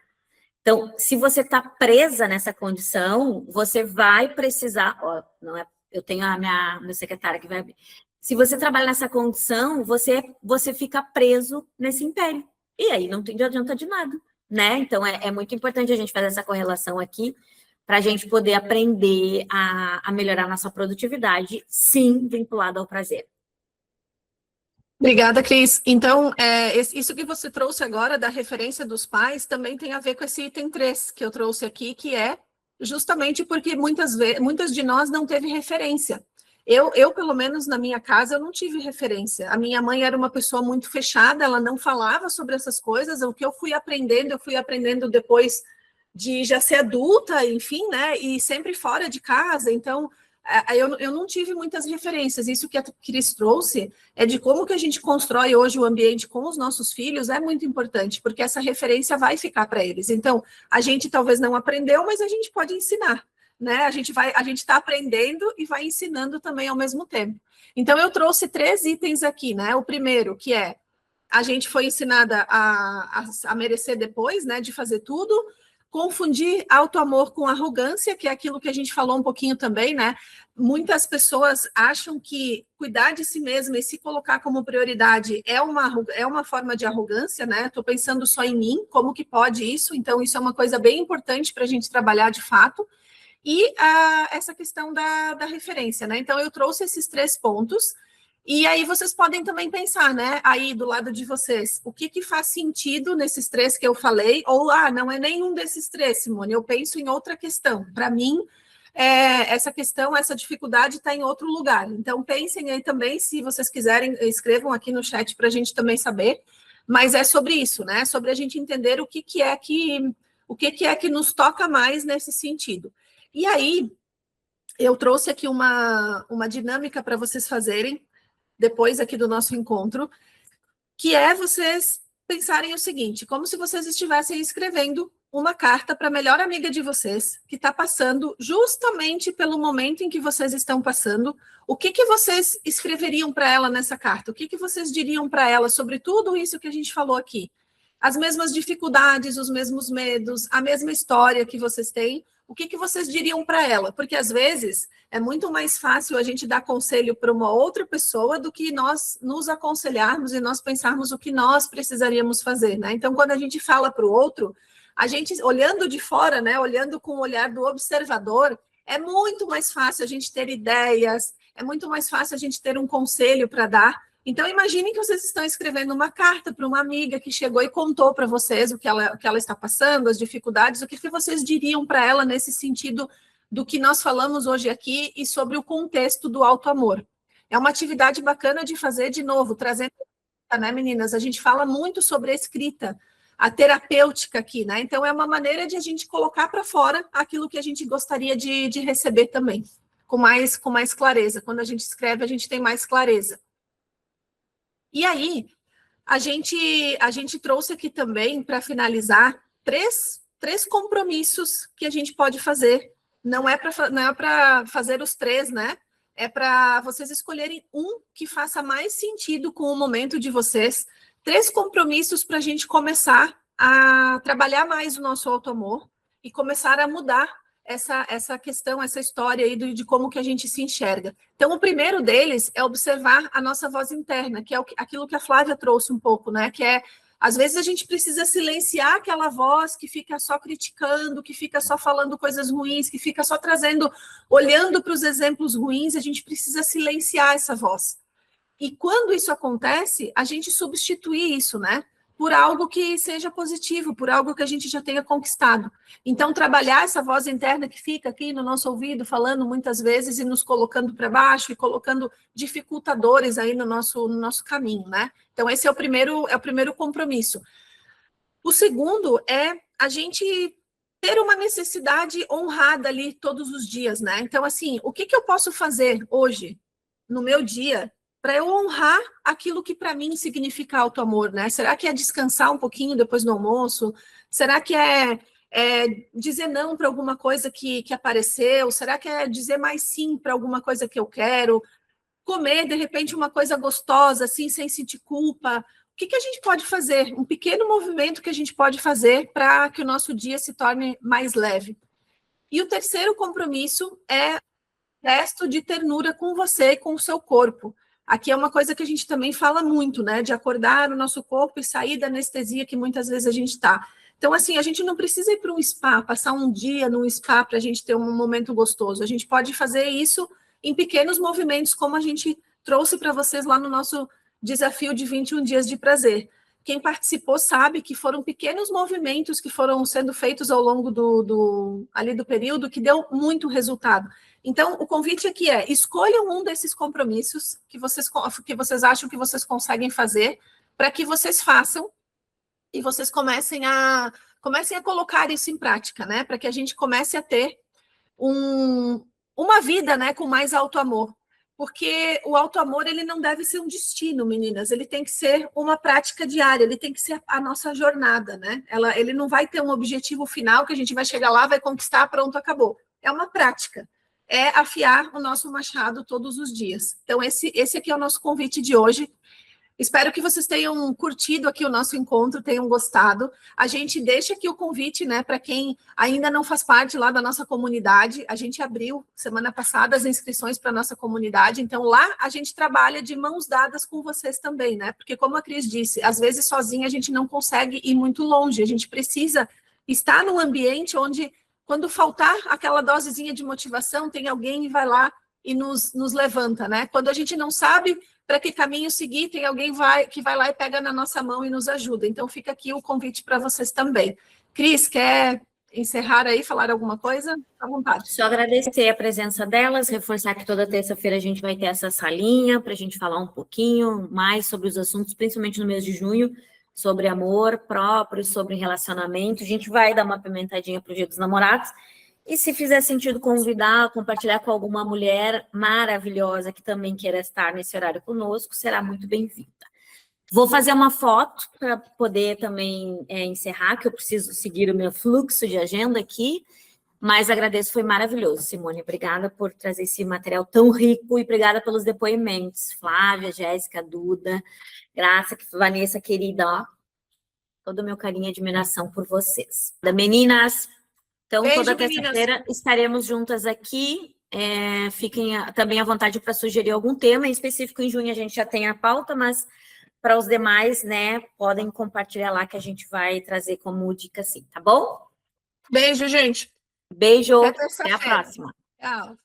Então, se você está presa nessa condição, você vai precisar. Ó, não é, eu tenho a minha secretária que vai. Se você trabalha nessa condição, você fica preso nesse império. E aí não adianta de nada, né? Então, é muito importante a gente fazer essa correlação aqui para a gente poder aprender a melhorar nossa produtividade, sim, vinculada ao prazer. Obrigada, Cris. Então, isso que você trouxe agora da referência dos pais também tem a ver com esse item 3 que eu trouxe aqui, que é justamente porque muitas de nós não teve referência. Eu, pelo menos na minha casa, eu não tive referência. A minha mãe era uma pessoa muito fechada, ela não falava sobre essas coisas. O que eu fui aprendendo depois de já ser adulta, enfim, né? E sempre fora de casa. Então, eu não tive muitas referências. Isso que a Cris trouxe é de como que a gente constrói hoje o ambiente com os nossos filhos é muito importante, porque essa referência vai ficar para eles. Então, a gente talvez não aprendeu, mas a gente pode ensinar, né? A gente está aprendendo e vai ensinando também ao mesmo tempo. Então, eu trouxe 3 itens aqui, né? O primeiro, que é a gente foi ensinada a merecer depois, né? De fazer tudo. Confundir auto-amor com arrogância, que é aquilo que a gente falou um pouquinho também, né? Muitas pessoas acham que cuidar de si mesma e se colocar como prioridade é uma forma de arrogância, né? Estou pensando só em mim, como que pode isso? Então, isso é uma coisa bem importante para a gente trabalhar de fato. E essa questão da referência, né? Então, eu trouxe esses 3 pontos. E aí vocês podem também pensar, né, aí do lado de vocês, o que faz sentido nesses 3 que eu falei, ou, não é nenhum desses 3, Simone, eu penso em outra questão. Para mim, essa questão, essa dificuldade está em outro lugar. Então, pensem aí também, se vocês quiserem, escrevam aqui no chat para a gente também saber, mas é sobre isso, né, sobre a gente entender o que é que nos toca mais nesse sentido. E aí, eu trouxe aqui uma dinâmica para vocês fazerem, depois aqui do nosso encontro, que é vocês pensarem o seguinte, como se vocês estivessem escrevendo uma carta para a melhor amiga de vocês, que está passando justamente pelo momento em que vocês estão passando. O que vocês escreveriam para ela nessa carta? O que vocês diriam para ela sobre tudo isso que a gente falou aqui? As mesmas dificuldades, os mesmos medos, a mesma história que vocês têm, o que vocês diriam para ela? Porque, às vezes, é muito mais fácil a gente dar conselho para uma outra pessoa do que nós nos aconselharmos e nós pensarmos o que nós precisaríamos fazer, né? Então, quando a gente fala para o outro, a gente, olhando de fora, né, olhando com o olhar do observador, é muito mais fácil a gente ter ideias, é muito mais fácil a gente ter um conselho para dar. Então, imaginem que vocês estão escrevendo uma carta para uma amiga que chegou e contou para vocês o que ela está passando, as dificuldades, o que vocês diriam para ela nesse sentido do que nós falamos hoje aqui e sobre o contexto do auto-amor. É uma atividade bacana de fazer, de novo, trazendo, né, meninas? A gente fala muito sobre a escrita, a terapêutica aqui, né? Então, é uma maneira de a gente colocar para fora aquilo que a gente gostaria de receber também, com mais clareza. Quando a gente escreve, a gente tem mais clareza. E aí, a gente trouxe aqui também, para finalizar, três compromissos que a gente pode fazer. Não é para fazer os 3, né? É para vocês escolherem um que faça mais sentido com o momento de vocês. 3 compromissos para a gente começar a trabalhar mais o nosso auto-amor e começar a mudar essa questão, essa história aí de como que a gente se enxerga. Então, o primeiro deles é observar a nossa voz interna, que é aquilo que a Flávia trouxe um pouco, né? Que é, às vezes, a gente precisa silenciar aquela voz que fica só criticando, que fica só falando coisas ruins, que fica só olhando para os exemplos ruins, a gente precisa silenciar essa voz. E quando isso acontece, a gente substituir isso, né? Por algo que seja positivo, por algo que a gente já tenha conquistado. Então, trabalhar essa voz interna que fica aqui no nosso ouvido, falando muitas vezes e nos colocando para baixo e colocando dificultadores aí no nosso caminho, né? Então, esse é o primeiro compromisso. O segundo é a gente ter uma necessidade honrada ali todos os dias, né? Então, assim, o que eu posso fazer hoje, no meu dia, para eu honrar aquilo que para mim significa alto amor, né? Será que é descansar um pouquinho depois do almoço? Será que é dizer não para alguma coisa que apareceu? Será que é dizer mais sim para alguma coisa que eu quero? Comer, de repente, uma coisa gostosa, assim, sem sentir culpa? O que a gente pode fazer? Um pequeno movimento que a gente pode fazer para que o nosso dia se torne mais leve. E o terceiro compromisso é gesto de ternura com você e com o seu corpo. Aqui é uma coisa que a gente também fala muito, né? De acordar o nosso corpo e sair da anestesia que muitas vezes a gente está. Então, assim, a gente não precisa ir para um spa, passar um dia num spa para a gente ter um momento gostoso. A gente pode fazer isso em pequenos movimentos, como a gente trouxe para vocês lá no nosso desafio de 21 dias de prazer. Quem participou sabe que foram pequenos movimentos que foram sendo feitos ao longo do período que deu muito resultado. Então, o convite aqui é: escolham um desses compromissos que vocês acham que vocês conseguem fazer, para que vocês façam e vocês comecem a colocar isso em prática, né? Para que a gente comece a ter uma vida, né, com mais alto amor. Porque o alto amor, ele não deve ser um destino, meninas, ele tem que ser uma prática diária, ele tem que ser a nossa jornada, né? Ele não vai ter um objetivo final que a gente vai chegar lá, vai conquistar, pronto, acabou. É uma prática. É afiar o nosso machado todos os dias. Então, esse aqui é o nosso convite de hoje. Espero que vocês tenham curtido aqui o nosso encontro, tenham gostado. A gente deixa aqui o convite, né, para quem ainda não faz parte lá da nossa comunidade. A gente abriu semana passada as inscrições para a nossa comunidade, então lá a gente trabalha de mãos dadas com vocês também, né? Porque, como a Cris disse, às vezes sozinha a gente não consegue ir muito longe, a gente precisa estar num ambiente onde, quando faltar aquela dosezinha de motivação, tem alguém que vai lá e nos levanta, né? Quando a gente não sabe para que caminho seguir, tem alguém que vai lá e pega na nossa mão e nos ajuda. Então, fica aqui o convite para vocês também. Cris, quer encerrar aí, falar alguma coisa? À vontade. Só agradecer a presença delas, reforçar que toda terça-feira a gente vai ter essa salinha para a gente falar um pouquinho mais sobre os assuntos, principalmente no mês de junho, sobre amor próprio, sobre relacionamento. A gente vai dar uma pimentadinha para o Dia dos Namorados. E se fizer sentido convidar, compartilhar com alguma mulher maravilhosa que também queira estar nesse horário conosco, será muito bem-vinda. Vou fazer uma foto para poder também encerrar, que eu preciso seguir o meu fluxo de agenda aqui, mas agradeço, foi maravilhoso, Simone. Obrigada por trazer esse material tão rico e obrigada pelos depoimentos. Flávia, Jéssica, Duda, Graça, Vanessa, querida, ó, todo o meu carinho e admiração por vocês. Meninas, então, beijo, toda terça-feira estaremos juntas aqui. Fiquem também à vontade para sugerir algum tema. Em específico, em junho a gente já tem a pauta, mas para os demais, né, podem compartilhar lá que a gente vai trazer como dica, sim, tá bom? Beijo, gente. Beijo, Até até a próxima. Tchau.